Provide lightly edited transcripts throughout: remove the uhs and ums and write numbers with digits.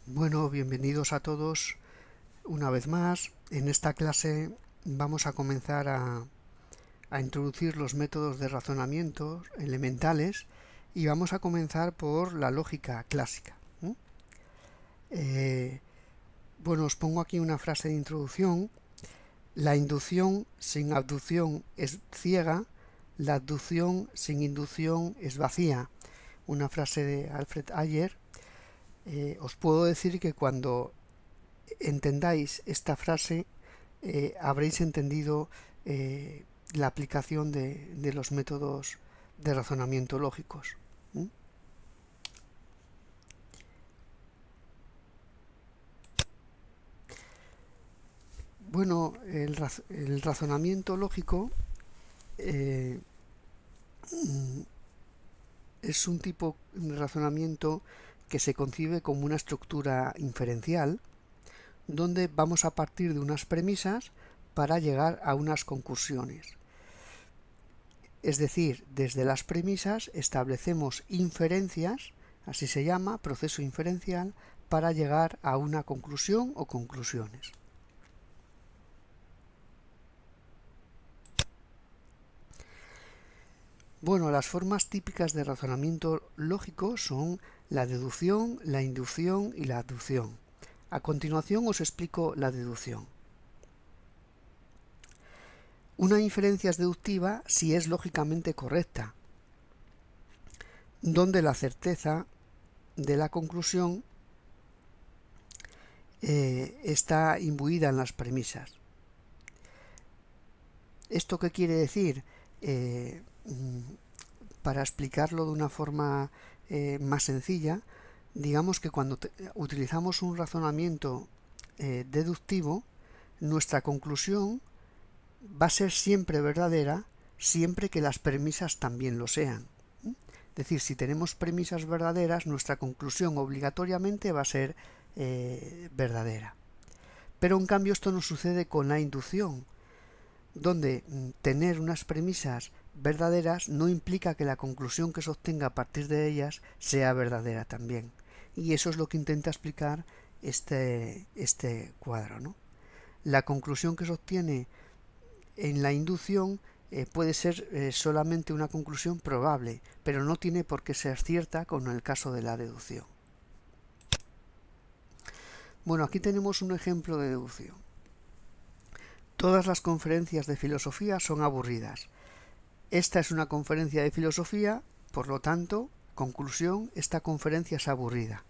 Bueno, bienvenidos a todos una vez más. En esta clase vamos a comenzar a introducir los métodos de razonamiento elementales y vamos a comenzar por la lógica clásica. Eh, bueno, os pongo aquí una frase de introducción. La inducción sin abducción es ciega, la abducción sin inducción es vacía. Una frase de Alfred Ayer. Os puedo decir que cuando entendáis esta frase, habréis entendido la aplicación de los métodos de razonamiento lógicos. Bueno, el razonamiento lógico es un tipo de razonamiento que se concibe como una estructura inferencial, donde vamos a partir de unas premisas para llegar a unas conclusiones. Es decir, desde las premisas establecemos inferencias, así se llama, proceso inferencial, para llegar a una conclusión o conclusiones. Bueno, las formas típicas de razonamiento lógico son la deducción, la inducción y la abducción. A continuación os explico la deducción. Una inferencia es deductiva si es lógicamente correcta, donde la certeza de la conclusión está imbuida en las premisas. ¿Esto qué quiere decir? Para explicarlo de una forma más sencilla, digamos que cuando utilizamos un razonamiento deductivo, nuestra conclusión va a ser siempre verdadera, siempre que las premisas también lo sean. Es decir, si tenemos premisas verdaderas, nuestra conclusión obligatoriamente va a ser verdadera. Pero en cambio esto no sucede con la inducción, donde tener unas premisas verdaderas no implica que la conclusión que se obtenga a partir de ellas sea verdadera también. Y eso es lo que intenta explicar este cuadro, ¿no? La conclusión que se obtiene en la inducción puede ser solamente una conclusión probable, pero no tiene por qué ser cierta como en el caso de la deducción. Bueno, aquí tenemos un ejemplo de deducción. Todas las conferencias de filosofía son aburridas. Esta es una conferencia de filosofía, por lo tanto, conclusión, esta conferencia es aburrida.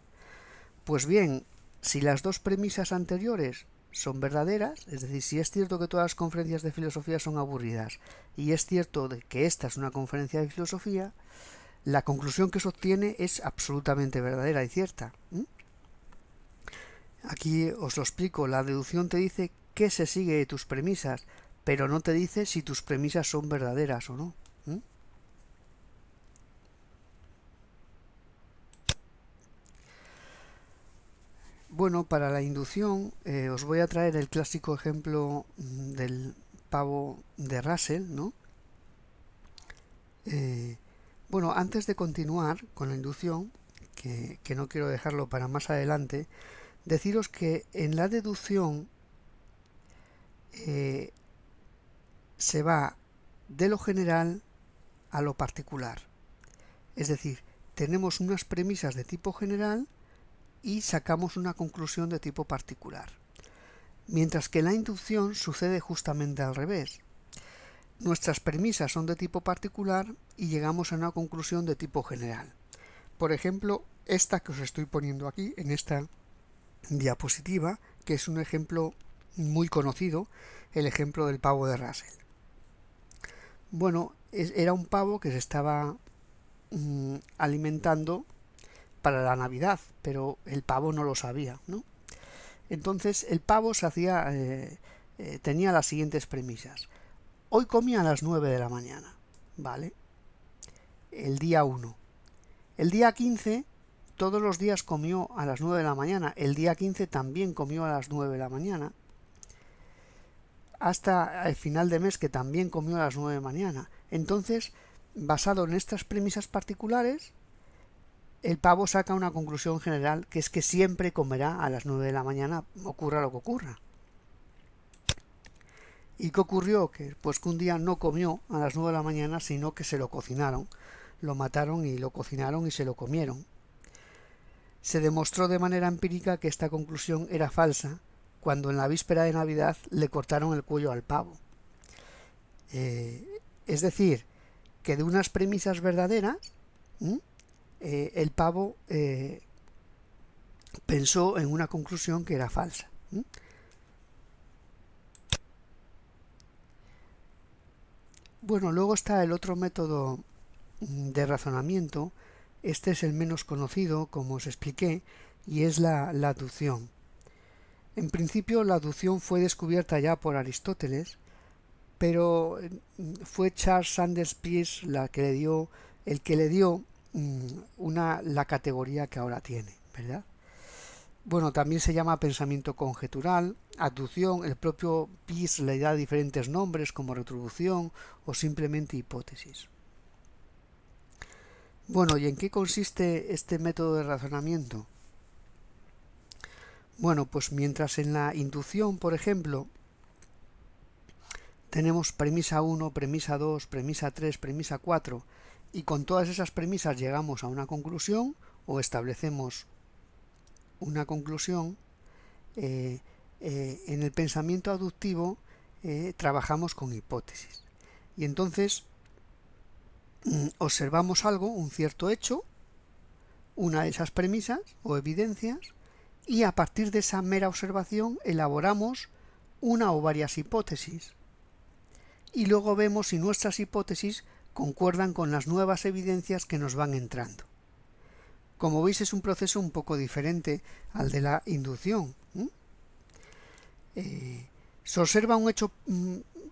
Pues bien, si las dos premisas anteriores son verdaderas, es decir, si es cierto que todas las conferencias de filosofía son aburridas y es cierto de que esta es una conferencia de filosofía, la conclusión que se obtiene es absolutamente verdadera y cierta. Aquí os lo explico, la deducción te dice que se sigue de tus premisas, pero no te dice si tus premisas son verdaderas o no. Bueno, para la inducción os voy a traer el clásico ejemplo del pavo de Russell, ¿no? Bueno, antes de continuar con la inducción, que no quiero dejarlo para más adelante, deciros que en la deducción se va de lo general a lo particular. Es decir, tenemos unas premisas de tipo general y sacamos una conclusión de tipo particular. Mientras que en la inducción sucede justamente al revés. Nuestras premisas son de tipo particular y llegamos a una conclusión de tipo general. Por ejemplo, esta que os estoy poniendo aquí, en esta diapositiva, que es un ejemplo muy conocido, el ejemplo del pavo de Russell. Bueno, era un pavo que se estaba alimentando para la Navidad, pero el pavo no lo sabía, ¿no? Entonces el pavo tenía las siguientes premisas. Hoy comí a las 9 de la mañana, ¿vale? El día 1. El día 15, todos los días comió a las 9 de la mañana. El día 15 también comió a las 9 de la mañana. Hasta el final de mes, que también comió a las 9 de la mañana. Entonces, basado en estas premisas particulares, el pavo saca una conclusión general, que es que siempre comerá a las 9 de la mañana, ocurra lo que ocurra. ¿Y qué ocurrió? Pues que un día no comió a las 9 de la mañana, sino que se lo cocinaron. Lo mataron y lo cocinaron y se lo comieron. Se demostró de manera empírica que esta conclusión era falsa, cuando en la víspera de Navidad le cortaron el cuello al pavo. Es decir, que de unas premisas verdaderas, el pavo pensó en una conclusión que era falsa. Bueno, luego está el otro método de razonamiento. Este es el menos conocido, como os expliqué, y es la aducción. En principio, la aducción fue descubierta ya por Aristóteles, pero fue Charles Sanders Peirce el que le dio la categoría que ahora tiene, ¿verdad? Bueno, también se llama pensamiento conjetural, aducción, el propio Peirce le da diferentes nombres como retribución o simplemente hipótesis. Bueno, ¿y en qué consiste este método de razonamiento? Bueno, pues mientras en la inducción, por ejemplo, tenemos premisa 1, premisa 2, premisa 3, premisa 4, y con todas esas premisas llegamos a una conclusión o establecemos una conclusión, en el pensamiento aductivo trabajamos con hipótesis. Y entonces observamos algo, un cierto hecho, una de esas premisas o evidencias, y a partir de esa mera observación elaboramos una o varias hipótesis. Y luego vemos si nuestras hipótesis concuerdan con las nuevas evidencias que nos van entrando. Como veis, es un proceso un poco diferente al de la inducción. Se observa un hecho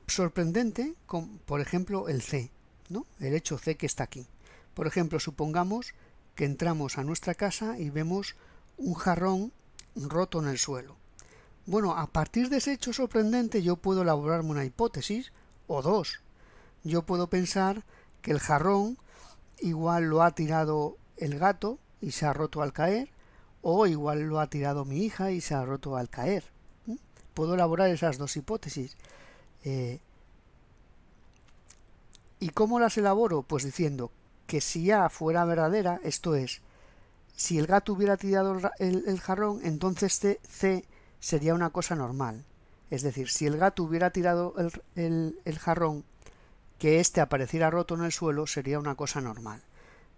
sorprendente, como por ejemplo el C, ¿no? El hecho C que está aquí. Por ejemplo, supongamos que entramos a nuestra casa y vemos un jarrón roto en el suelo. Bueno, a partir de ese hecho sorprendente yo puedo elaborarme una hipótesis o dos. Yo puedo pensar que el jarrón igual lo ha tirado el gato y se ha roto al caer, o igual lo ha tirado mi hija y se ha roto al caer. Puedo elaborar esas dos hipótesis. ¿Y cómo las elaboro? Pues diciendo que si A fuera verdadera, esto es, si el gato hubiera tirado el jarrón, entonces C sería una cosa normal. Es decir, si el gato hubiera tirado el jarrón, que éste apareciera roto en el suelo sería una cosa normal.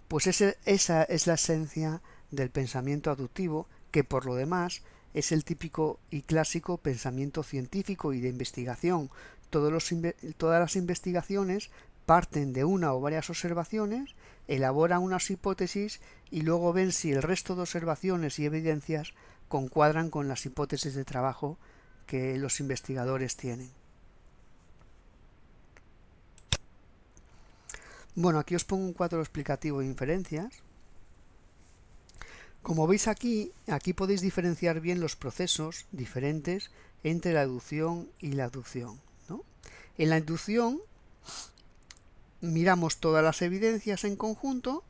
Pues esa es la esencia del pensamiento aductivo, que por lo demás es el típico y clásico pensamiento científico y de investigación. Todas las investigaciones parten de una o varias observaciones, elaboran unas hipótesis y luego ven si el resto de observaciones y evidencias concuadran con las hipótesis de trabajo que los investigadores tienen. Bueno, aquí os pongo un cuadro explicativo de inferencias. Como veis aquí podéis diferenciar bien los procesos diferentes entre la inducción y la aducción, ¿no? En la inducción miramos todas las evidencias en conjunto.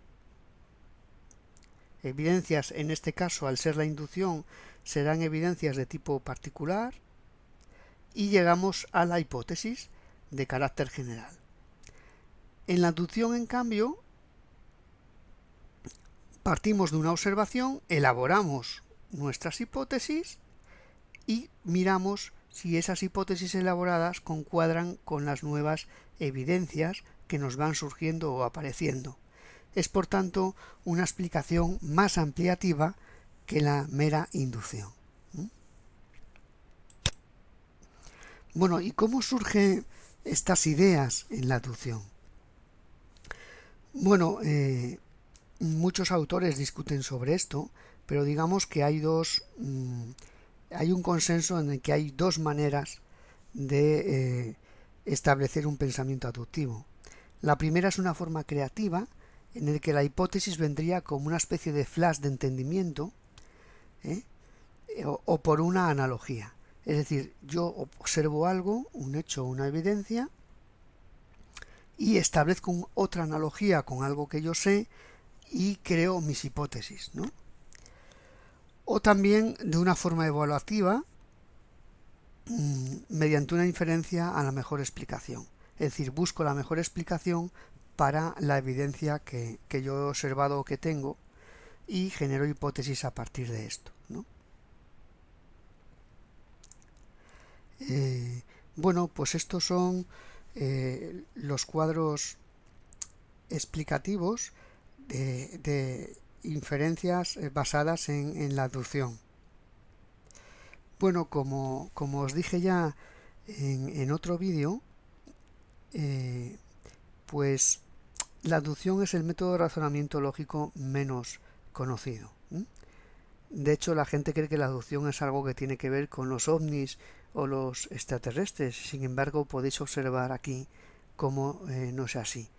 Evidencias, en este caso, al ser la inducción, serán evidencias de tipo particular y llegamos a la hipótesis de carácter general. En la aducción, en cambio, partimos de una observación, elaboramos nuestras hipótesis y miramos si esas hipótesis elaboradas concuadran con las nuevas evidencias que nos van surgiendo o apareciendo. Es, por tanto, una explicación más ampliativa que la mera inducción. Bueno, ¿y cómo surgen estas ideas en la aducción? Bueno, muchos autores discuten sobre esto, pero digamos que hay un consenso en el que hay dos maneras de establecer un pensamiento aductivo. La primera es una forma creativa, en el que la hipótesis vendría como una especie de flash de entendimiento, o por una analogía. Es decir, yo observo algo, un hecho o una evidencia, y establezco otra analogía con algo que yo sé, y creo mis hipótesis, ¿no? O también de una forma evaluativa, mediante una inferencia a la mejor explicación. Es decir, busco la mejor explicación para la evidencia que yo he observado o que tengo y genero hipótesis a partir de esto, ¿no? Bueno, pues estos son los cuadros explicativos de inferencias basadas en la aducción. Bueno, como os dije ya en otro vídeo, pues la aducción es el método de razonamiento lógico menos conocido. De hecho, la gente cree que la aducción es algo que tiene que ver con los ovnis o los extraterrestres. Sin embargo, podéis observar aquí cómo no es así.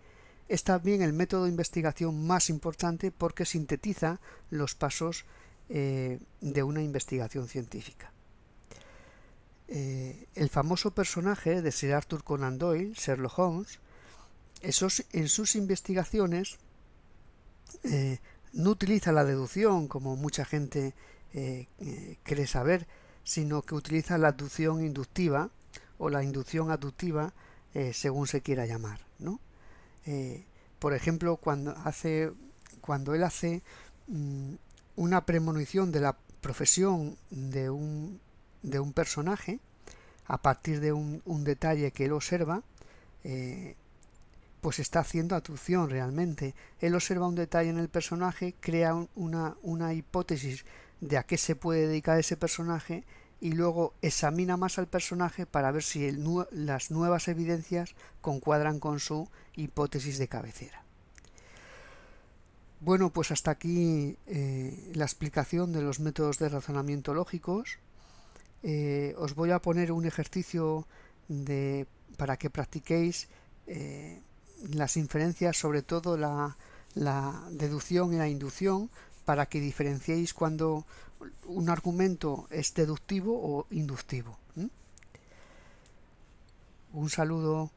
Es también el método de investigación más importante porque sintetiza los pasos de una investigación científica. El famoso personaje de Sir Arthur Conan Doyle, Sherlock Holmes, en sus investigaciones no utiliza la deducción como mucha gente cree saber, sino que utiliza la aducción inductiva o la inducción aductiva, según se quiera llamar, ¿no? Por ejemplo, cuando él hace una premonición de la profesión de un personaje a partir de un detalle que él observa, pues está haciendo aducción realmente. Él observa un detalle en el personaje, crea una hipótesis de a qué se puede dedicar ese personaje y luego examina más al personaje para ver si las nuevas evidencias concuadran con su hipótesis de cabecera. Bueno, pues hasta aquí la explicación de los métodos de razonamiento lógicos. Os voy a poner un ejercicio para que practiquéis las inferencias, sobre todo la deducción y la inducción, para que diferenciéis cuando un argumento es deductivo o inductivo. Un saludo.